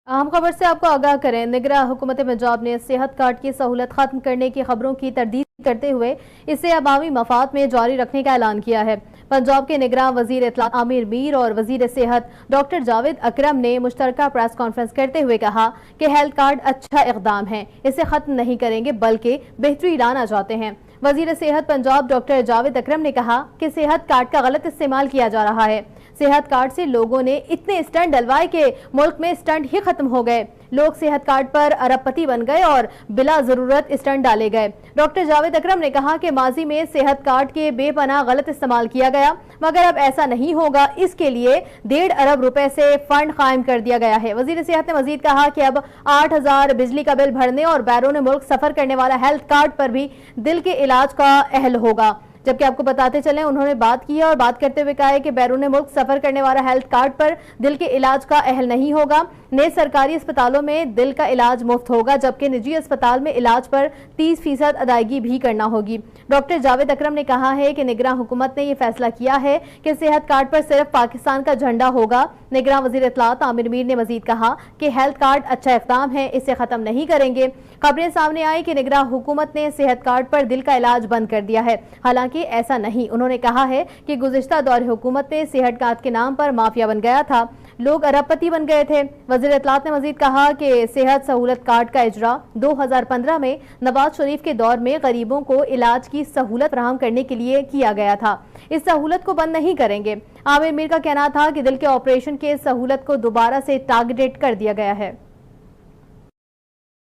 अहम खबर से आपको आगाह करें। निगरां हुकूमत पंजाब ने सेहत कार्ड की सहूलत खत्म करने की खबरों की तरदीद करते हुए इसे अवामी मफाद में जारी रखने का ऐलान किया है। पंजाब के निगरां वजीर इत्तलात आमिर मीर और वजीर सेहत डॉक्टर जावेद अकरम ने मुश्तरका प्रेस कॉन्फ्रेंस करते हुए कहा कि हेल्थ कार्ड अच्छा इकदाम है, इसे खत्म नहीं करेंगे बल्कि बेहतरी लाना चाहते हैं। वजीर सेहत पंजाब डॉक्टर जावेद अकरम ने कहा कि सेहत कार्ड का गलत इस्तेमाल किया जा रहा है। सेहत कार्ड से लोगों ने इतने स्टंट डलवाए कि मुल्क में स्टंट ही खत्म हो गए। लोग सेहत कार्ड पर अरबपति बन गए और बिला जरूरत स्टंट डाले गए। डॉक्टर जावेद अकरम ने कहा कि माजी में सेहत कार्ड के बेपनाह गलत इस्तेमाल किया गया, मगर अब ऐसा नहीं होगा। इसके लिए 1.5 अरब रुपए से फंड कायम कर दिया गया है। वजीर सेहत ने मजीद कहा कि अब 8,000 बिजली का बिल भरने और बैरून मुल्क सफर करने वाला हेल्थ कार्ड पर भी दिल के इलाज का अहल होगा। जबकि आपको बताते चलें, उन्होंने बात की है और बात करते हुए कहा है कि बैरून मुल्क सफर करने वाला हेल्थ कार्ड पर दिल के इलाज का अहल नहीं होगा। नए सरकारी अस्पतालों में दिल का इलाज मुफ्त होगा, जबकि निजी अस्पताल में इलाज पर 30% अदायगी भी करना होगी। डॉक्टर जावेद अकरम ने कहा है कि निगरां हुकूमत ने यह फैसला किया है कि सेहत कार्ड पर सिर्फ पाकिस्तान का झंडा होगा। निगरां वजीर इत्तलात आमिर मीर ने मजीद कहा कि हेल्थ कार्ड अच्छा इक़दाम है, इसे खत्म नहीं करेंगे। खबरें सामने आई कि निगरां हुकूमत ने सेहत कार्ड पर दिल का इलाज बंद कर दिया है, हालांकि ऐसा नहीं। उन्होंने कहा है कि गुज़िश्ता दौर हुकूमत में सेहत कार्ड के नाम पर माफिया बन गया था, लोग अरबपति बन गए थे। वज़ीर इत्तलात ने मजीद कहा कि सेहत सहूलत कार्ड का इजरा 2015 में नवाज शरीफ के दौर में गरीबों को इलाज की सहूलत फराहम करने के लिए किया गया था। इस सहूलत को बंद नहीं करेंगे। आमिर मीर का कहना था कि दिल के ऑपरेशन के सहूलत को दोबारा से टारगेट कर दिया गया है।